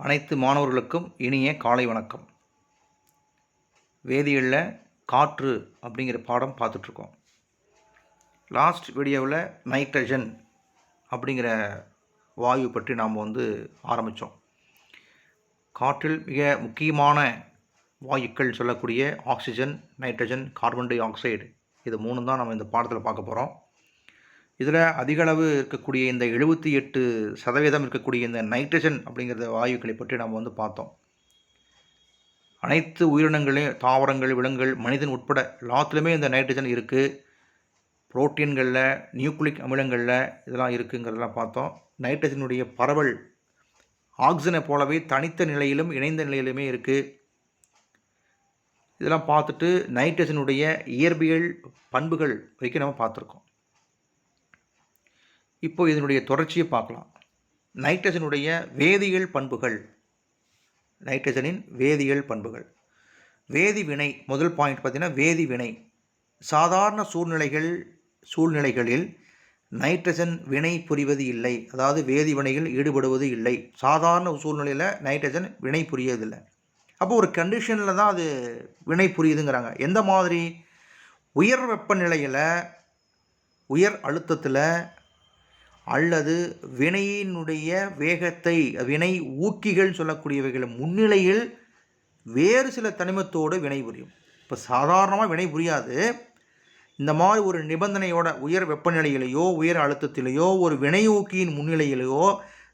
அனைத்து மாணவர்களுக்கும் இனிய காலை வணக்கம். வேதியியலில் காற்று அப்படிங்கிற பாடம் பார்த்துட்ருக்கோம். லாஸ்ட் வீடியோவில் நைட்ரஜன் அப்படிங்கிற வாயு பற்றி நாம் ஆரம்பித்தோம். காற்றில் மிக முக்கியமான வாயுக்கள் சொல்லக்கூடிய oxygen, nitrogen, carbon di oxide, இது மூணு தான் நம்ம இந்த பாடத்தில் பார்க்க போகிறோம். இதில் அதிகளவு இருக்கக்கூடிய இந்த 78% இருக்கக்கூடிய இந்த நைட்ரஜன் அப்படிங்கிற வாயுக்களை பற்றி நாம் பார்த்தோம். அனைத்து உயிரினங்களையும், தாவரங்கள், விலங்குகள், மனிதன் உட்பட எல்லாத்துலேயுமே இந்த நைட்ரஜன் இருக்குது. புரோட்டீன்களில், நியூக்ளிக் அமிலங்களில் இதெல்லாம் இருக்குங்கிறதெல்லாம் பார்த்தோம். நைட்ரஜனுடைய பரவல் ஆக்சிஜனை போலவே தனித்த நிலையிலும் இணைந்த நிலையிலுமே இருக்குது. இதெல்லாம் பார்த்துட்டு நைட்ரஜனுடைய இயற்பியல் பண்புகள் வரைக்கும் நம்ம பார்த்துருக்கோம். இப்போ இதனுடைய தொடர்ச்சியை பார்க்கலாம். நைட்ரஜனுடைய வேதியியல் பண்புகள். நைட்ரஜனின் வேதியியல் பண்புகள். வேதிவினை, முதல் பாயிண்ட் பார்த்தீங்கன்னா வேதிவினை. சாதாரண சூழ்நிலைகளில் நைட்ரஜன் வினை புரிவது இல்லை, அதாவது வேதிவினையில் ஈடுபடுவது இல்லை. சாதாரண சூழ்நிலையில் நைட்ரஜன் வினை புரியதில்லை. அப்போ ஒரு கண்டிஷனில் தான் அது வினை புரியுதுங்கிறாங்க. எந்த மாதிரி? உயர் வெப்பநிலையில், உயர் அழுத்தத்தில், அல்லது வினையினுடைய வேகத்தை, வினை ஊக்கிகள் சொல்லக்கூடியவைகள் முன்னிலையில் வேறு சில தனிமத்தோடு வினை புரியும். இப்போ சாதாரணமாக வினை புரியாது. இந்த மாதிரி ஒரு நிபந்தனையோட உயர் வெப்பநிலையிலேயோ உயர் அழுத்தத்திலேயோ ஒரு வினை ஊக்கியின் முன்னிலையிலேயோ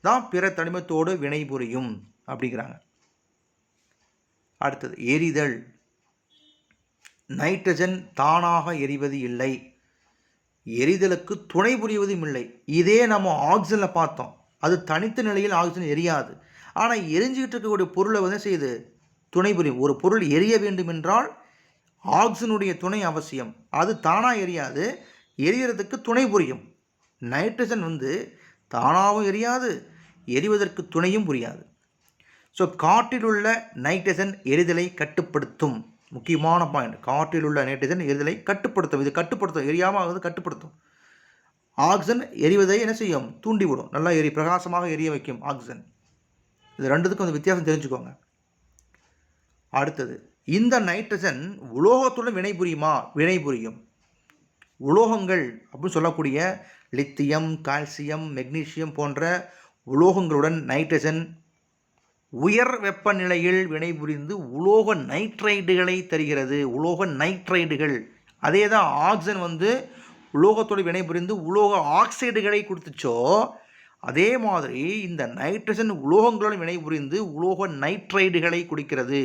தான் பிற தனிமத்தோடு வினை புரியும் அப்படிங்கிறாங்க. அடுத்தது எரிதல். நைட்ரஜன் தானாக எரிவது இல்லை, எரிதலுக்கு துணை புரிவதும் இல்லை. இதே நம்ம ஆக்சிஜனில் பார்த்தோம். அது தனித்த நிலையில் ஆக்சிஜன் எரியாது. ஆனால் எரிஞ்சிக்கிட்டு இருக்கக்கூடிய பொருளை செய்யுது, துணை புரியும். ஒரு பொருள் எரிய வேண்டும் என்றால் ஆக்சிஜனுடைய துணை அவசியம். அது தானாக எரியாது, எரியறதுக்கு துணை புரியும். நைட்ரஜன் தானாகவும் எரியாது, எரிவதற்கு துணையும் புரியாது. ஸோ காற்றில் உள்ள நைட்ரஜன் எரிதலை கட்டுப்படுத்தும். முக்கியமான பாயிண்ட், காற்றில் உள்ள நைட்ரஜன் எரிதலை கட்டுப்படுத்தும். இது கட்டுப்படுத்தும், எரியாமல் கட்டுப்படுத்தும். ஆக்சிஜன் எரிவதை என்ன செய்யும்? தூண்டிவிடும். நல்லா பிரகாசமாக எரிய வைக்கும் ஆக்சிஜன். இது ரெண்டுத்துக்கும் வித்தியாசம் தெரிஞ்சுக்கோங்க. அடுத்தது, இந்த நைட்ரஜன் உலோகத்துடன் வினை புரியுமா? வினை புரியும். உலோகங்கள் அப்படின்னு சொல்லக்கூடிய லித்தியம், கால்சியம், மெக்னீசியம் போன்ற உலோகங்களுடன் நைட்ரஜன் உயர் வெப்பநிலையில் வினைபுரிந்து உலோக நைட்ரைடுகளை தருகிறது. உலோக நைட்ரைடுகள். அதே தான் ஆக்சிஜன் உலோகத்தோடு வினைபுரிந்து உலோக ஆக்சைடுகளை கொடுத்துச்சோ, அதே மாதிரி இந்த நைட்ரஜன் உலோகங்களுடன் வினைபுரிந்து உலோக நைட்ரைடுகளை கொடுக்கிறது.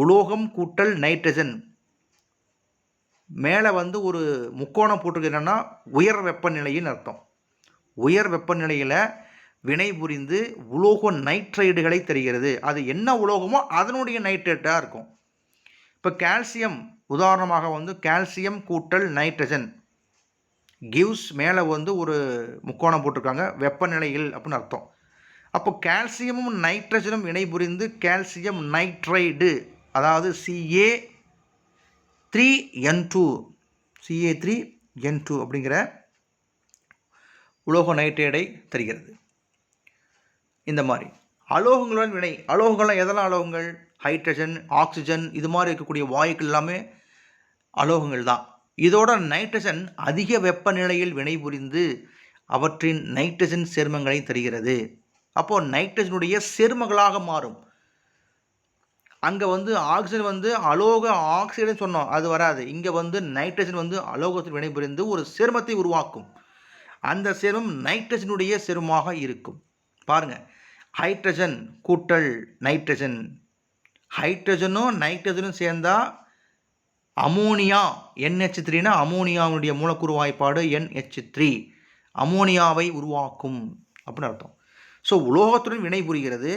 உலோகம் கூட்டல் நைட்ரஜன். மேலே ஒரு முக்கோணம் போட்டிருக்கிறேன்னா உயர் வெப்பநிலையின் அர்த்தம். உயர் வெப்பநிலையில் வினை புரிந்து உலோக நைட்ரைடுகளை தருகிறது. அது என்ன உலோகமோ அதனுடைய நைட்ரேட்டாக இருக்கும். இப்போ கால்சியம் உதாரணமாக கால்சியம் கூட்டல் நைட்ரஜன் கிவ்ஸ், மேலே ஒரு முக்கோணம் போட்டிருக்காங்க, வெப்பநிலையில் அப்படின்னு அர்த்தம். அப்போ கால்சியமும் நைட்ரஜனும் வினை புரிந்து கால்சியம் நைட்ரைடு, அதாவது Ca3N2 அப்படிங்கிற உலோக நைட்ரைடை தருகிறது. இந்த மாதிரி அலோகங்களுடன் வினை. அலோகங்கள்லாம் எதெல்லாம் அலோகங்கள்? ஹைட்ரஜன், ஆக்சிஜன், இது மாதிரி இருக்கக்கூடிய வாயுக்கள் எல்லாமே அலோகங்கள் தான். இதோட நைட்ரஜன் அதிக வெப்பநிலையில் வினை புரிந்து அவற்றின் நைட்ரஜன் சேர்மங்களை தருகிறது. அப்போது நைட்ரஜனுடைய சேர்மங்களாக மாறும். அங்கே ஆக்சிஜன் அலோக ஆக்சைடுன்னு சொன்னோம், அது வராது. இங்கே நைட்ரஜன் அலோகத்தில் வினைபுரிந்து ஒரு சேர்மத்தை உருவாக்கும். அந்த சேர்மம் நைட்ரஜனுடைய சேர்மமாக இருக்கும். பாருங்கள், ஹைட்ரஜன் கூட்டல் நைட்ரஜன். ஹைட்ரஜனும் நைட்ரஜனும் சேர்ந்தா அமோனியா, NH3னா அமோனியாவுடைய மூலக்கூறு வாய்ப்பாடு NH3, அமோனியாவை உருவாக்கும் அப்படின்னு அர்த்தம். ஸோ உலோகத்துடன் வினை புரிகிறது,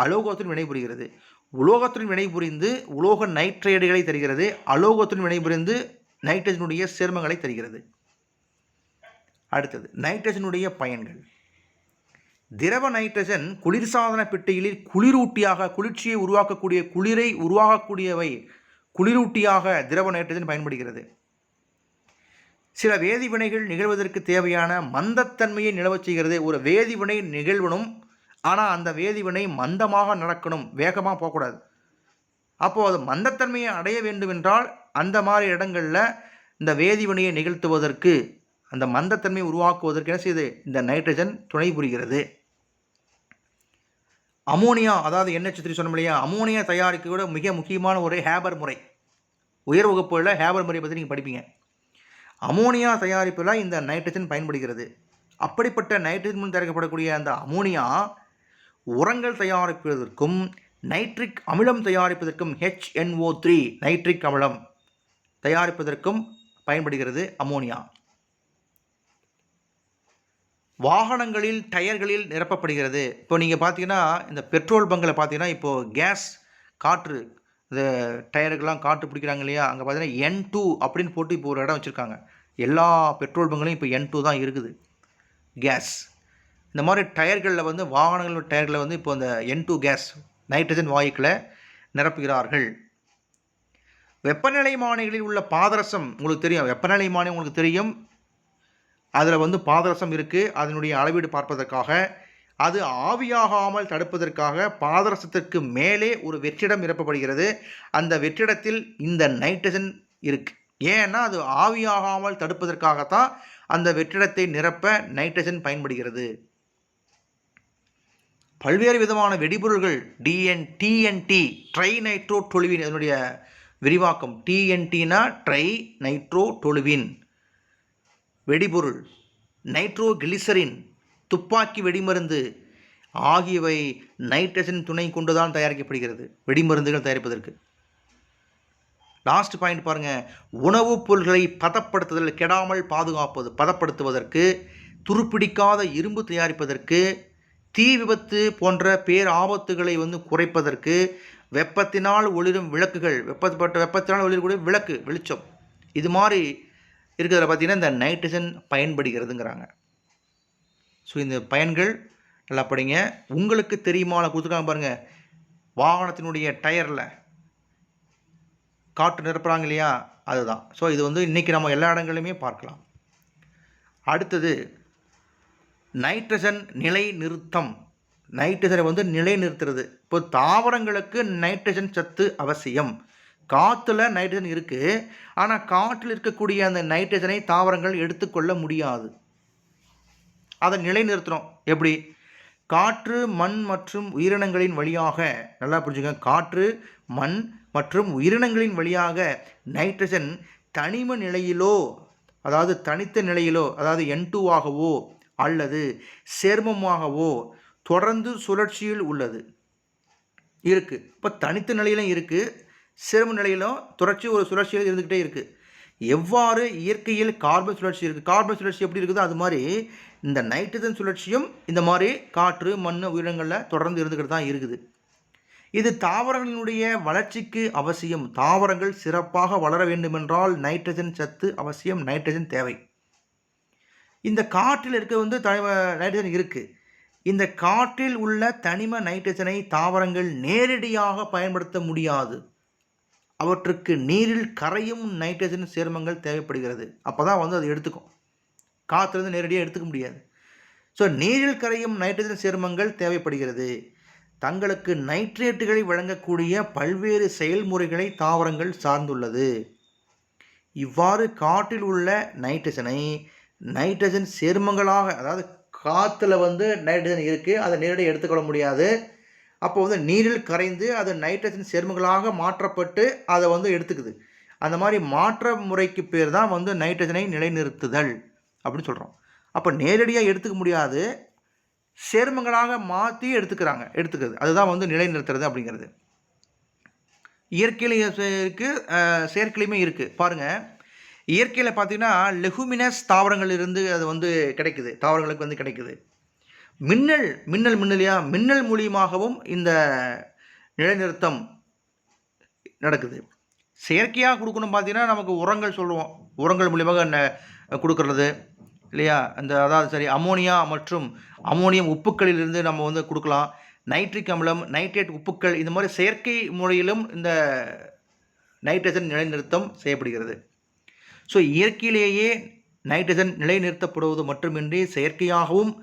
அலோகத்துடன் வினை புரிகிறது. உலோகத்துடன் வினை புரிந்து உலோக நைட்ரைடுகளை தருகிறது. அலோகத்துடன் வினை புரிந்து நைட்ரஜனுடைய சேர்மங்களை தருகிறது. அடுத்தது, நைட்ரஜனுடைய பயன்கள். திரவ நைட்ரஜன் குளிர்சாதன பெட்டிகளில் குளிரூட்டியாக, குளிர்ச்சியை உருவாக்கக்கூடிய, குளிரை உருவாக்கக்கூடியவை குளிரூட்டியாக திரவ நைட்ரஜன் பயன்படுகிறது. சில வேதிவினைகள் நிகழ்வதற்கு தேவையான மந்தத்தன்மையை நிலவச் செய்கிறது. ஒரு வேதிவினை நிகழ்வனும் ஆனால் அந்த வேதிவினை மந்தமாக நடக்கணும், வேகமாக போகக்கூடாது. அப்போது அது மந்தத்தன்மையை அடைய வேண்டுமென்றால் அந்த மாதிரி இடங்களில் இந்த வேதிவினையை நிகழ்த்துவதற்கு, அந்த மந்தத்தன்மையை உருவாக்குவதற்கு என்ன செய்யுது, இந்த நைட்ரஜன் துணை புரிகிறது. அமோனியா, அதாவது NH3 சொன்னோம் இல்லையா, அமோனியா தயாரிக்க மிக முக்கியமான ஒரு ஹேபர் முறை. உயர் வகுப்புகளில் ஹேபர் முறை பற்றி நீங்கள் படிப்பீங்க. அமோனியா தயாரிப்பில் இந்த நைட்ரஜன் பயன்படுகிறது. அப்படிப்பட்ட நைட்ரஜன் மூலம் தயாரிக்கப்படக்கூடிய அந்த அமோனியா உரங்கள் தயாரிப்பதற்கும் நைட்ரிக் அமிலம் தயாரிப்பதற்கும் HNO3 நைட்ரிக் அமிலம் தயாரிப்பதற்கும் பயன்படுகிறது அமோனியா. வாகனங்களில் டயர்களில் நிரப்பப்படுகிறது. இப்போ நீங்கள் பார்த்தீங்கன்னா இந்த பெட்ரோல் பங்கில் பார்த்தீங்கன்னா இப்போது கேஸ் காற்று இந்த டயருக்கெல்லாம் காற்று பிடிக்கிறாங்க இல்லையா, அங்கே பார்த்தீங்கன்னா N2 அப்படின்னு போட்டு இப்போ ஒரு இடம் வச்சுருக்காங்க. எல்லா பெட்ரோல் பங்க்லையும் இப்போ N2 தான் இருக்குது கேஸ். இந்த மாதிரி டயர்களில் வந்து வாகனங்களோட டயர்களில் வந்து இப்போ இந்த N2 கேஸ் நைட்ரஜன் வாயுக்களை நிரப்புகிறார்கள். வெப்பநிலைமானிகளில் உள்ள பாதரசம் உங்களுக்கு தெரியும், வெப்பநிலைமானி உங்களுக்கு தெரியும், அதில் வந்து பாதரசம் இருக்குது. அதனுடைய அளவீடு பார்ப்பதற்காக, அது ஆவியாகாமல் தடுப்பதற்காக பாதரசத்திற்கு மேலே ஒரு வெற்றிடம் நிரப்பப்படுகிறது. அந்த வெற்றிடத்தில் இந்த நைட்ரஜன் இருக்குது. ஏன்னா அது ஆவியாகாமல் தடுப்பதற்காகத்தான் அந்த வெற்றிடத்தை நிரப்ப நைட்ரஜன் பயன்படுகிறது. பல்வேறு விதமான வெடிபொருள்கள் TNT ட்ரை நைட்ரோ டொலுவின், அதனுடைய விரிவாக்கம் TNTனா ட்ரை நைட்ரோ டொலுவின் வெடிபொருள், நைட்ரோகிளிசரின் துப்பாக்கி வெடிமருந்து ஆகியவை நைட்ரஜன் துணை கொண்டுதான் தயாரிக்கப்படுகிறது வெடிமருந்துகள் தயாரிப்பதற்கு. லாஸ்ட் பாயிண்ட் பாருங்கள், உணவுப் பொருள்களை பதப்படுத்துதல், கெடாமல் பாதுகாப்பது, பதப்படுத்துவதற்கு, துருப்பிடிக்காத இரும்பு தயாரிப்பதற்கு, தீ விபத்து போன்ற பேர் ஆபத்துகளை வந்து குறைப்பதற்கு, வெப்பத்தினால் ஒளிரும் விளக்குகள், வெப்பத்தினால் ஒளிரக்கூடிய விளக்கு வெளிச்சம், இது மாதிரி இருக்கிறதுல பார்த்திங்கன்னா இந்த நைட்ரஜன் பயன்படுகிறதுங்கிறாங்க. ஸோ இந்த பயன்கள் நல்லா படிங்க. உங்களுக்கு தெரியுமான கொடுத்துருக்காங்க பாருங்கள், வாகனத்தினுடைய டயரில் காற்று நிரப்புறாங்க இல்லையா, அதுதான். ஸோ இது வந்து இன்றைக்கி நம்ம எல்லா இடங்களையுமே பார்க்கலாம். அடுத்தது நைட்ரஜன் நிலை நிறுத்தம். நைட்ரஜனை வந்து நிலை நிறுத்துறது. இப்போ தாவரங்களுக்கு நைட்ரஜன் சத்து அவசியம். காற்றுல நைட்ரஜன் இருக்குது, ஆனால் காற்றில் இருக்கக்கூடிய அந்த நைட்ரஜனை தாவரங்கள் எடுத்துக்கொள்ள முடியாது. அதை நிலைநிறுத்துகிறோம் எப்படி? காற்று, மண் மற்றும் உயிரினங்களின் வழியாக, நல்லா புரிஞ்சுங்க, காற்று, மண் மற்றும் உயிரினங்களின் வழியாக நைட்ரஜன் தனிம நிலையிலோ, அதாவது தனித்த நிலையிலோ, அதாவது N2ஆகவோ அல்லது சேர்மமாகவோ தொடர்ந்து சுழற்சியில் உள்ளது இருக்குது. இப்போ தனித்த நிலையிலும் இருக்குது, சேர்ம நிலையிலும் தொடர்ச்சி ஒரு சுழற்சியில் இருந்துக்கிட்டே இருக்குது. எவ்வாறு இயற்கையில் கார்பன் சுழற்சி இருக்குது, கார்பன் சுழற்சி எப்படி இருக்குதோ அது மாதிரி இந்த நைட்ரஜன் சுழற்சியும் இந்த மாதிரி காற்று, மண், உயிரினங்களில் தொடர்ந்து இருந்துக்கிட்டு தான் இருக்குது. இது தாவரங்களினுடைய வளர்ச்சிக்கு அவசியம். தாவரங்கள் சிறப்பாக வளர வேண்டுமென்றால் நைட்ரஜன் சத்து அவசியம், நைட்ரஜன் தேவை. இந்த காற்றில் இருக்க வந்து நைட்ரஜன் இருக்குது. இந்த காற்றில் உள்ள தனிம நைட்ரஜனை தாவரங்கள் நேரடியாக பயன்படுத்த முடியாது. அவற்றுக்கு நீரில் கரையும் நைட்ரஜன் சேர்மங்கள் தேவைப்படுகிறது. அப்போ தான் வந்து அது எடுத்துக்கும். காற்றுலேருந்து நேரடியாக எடுத்துக்க முடியாது. ஸோ நீரில் கரையும் நைட்ரஜன் சேர்மங்கள் தேவைப்படுகிறது. தங்களுக்கு நைட்ரேட்டுகளை வழங்கக்கூடிய பல்வேறு செயல்முறைகளை தாவரங்கள் சார்ந்துள்ளது. இவ்வாறு காற்றில் உள்ள நைட்ரஜனை நைட்ரஜன் சேர்மங்களாக, அதாவது காற்றுல வந்து நைட்ரஜன் இருக்குது, அதை நேரடியாக எடுத்துக்கொள்ள முடியாது. அப்போ வந்து நீரில் கரைந்து அது நைட்ரஜன் சேர்மங்களாக மாற்றப்பட்டு அதை வந்து எடுத்துக்குது. அந்த மாதிரி மாற்ற முறைக்கு பேர் தான் வந்து நைட்ரஜனை நிலைநிறுத்துதல் அப்படின்னு சொல்கிறோம். அப்போ நேரடியாக எடுத்துக்க முடியாது, சேர்மங்களாக மாற்றி எடுத்துக்கிறது. அதுதான் வந்து நிலைநிறுத்துறது அப்படிங்கிறது. இயற்கையில் இருக்குது, செயற்கையிலுமே இருக்குது. பாருங்கள், இயற்கையில் பார்த்தீங்கன்னா லெகுமினஸ் தாவரங்களிலிருந்து அது வந்து கிடைக்குது, தாவரங்களுக்கு வந்து கிடைக்குது. மின்னல் மின்னல் மூலியமாகவும் இந்த நிலைநிறுத்தம் நடக்குது. செயற்கையாக கொடுக்கணும் பார்த்தீங்கன்னா நமக்கு உரங்கள் சொல்லுவோம், உரங்கள் மூலியமாக கொடுக்கறது இல்லையா, அதாவது அமோனியா மற்றும் அமோனியம் உப்புக்களிலிருந்து நம்ம வந்து கொடுக்கலாம். நைட்ரிக் அமிலம், நைட்ரேட் உப்புக்கள், இந்த மாதிரி செயற்கை முறையிலும் இந்த நைட்ரஜன் நிலைநிறுத்தம் செய்யப்படுகிறது. ஸோ இயற்கையிலேயே நைட்ரஜன் நிலைநிறுத்தப்படுவது மட்டுமின்றி செயற்கையாகவும்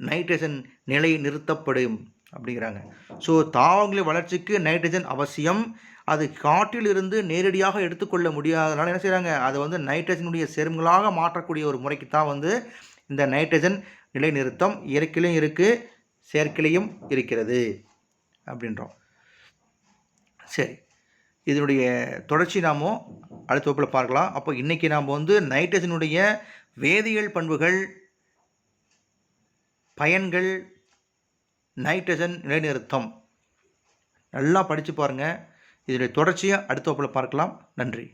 நைட்ரஜன் நிலை நிறுத்தப்படும். அப்படிங்கிறாங்க. ஸோ தாவரங்களின் வளர்ச்சிக்கு நைட்ரஜன் அவசியம். அது காற்றிலிருந்து நேரடியாக எடுத்துக்கொள்ள முடியாதனால என்ன செய்கிறாங்க, அதை வந்து நைட்ரஜனுடைய சேர்மங்களாக மாற்றக்கூடிய ஒரு முறைக்கு தான் வந்து இந்த நைட்ரஜன் நிலைநிறுத்தம் இயற்கையிலும் இருக்குது, செயற்கையிலையும் இருக்கிறது அப்படின்றோம். சரி, இதனுடைய தொடர்ச்சி நாம் அடுத்த வகுப்பில் பார்க்கலாம். அப்போ இன்றைக்கி நாம் வந்து நைட்ரஜனுடைய வேதியியல் பண்புகள், பயன்கள், நைட்ரஜன் நிலைநிறுத்தம் நல்லா படித்து பாருங்கள். இதனுடைய தொடர்ச்சியை அடுத்த வகுப்பில் பார்க்கலாம். நன்றி.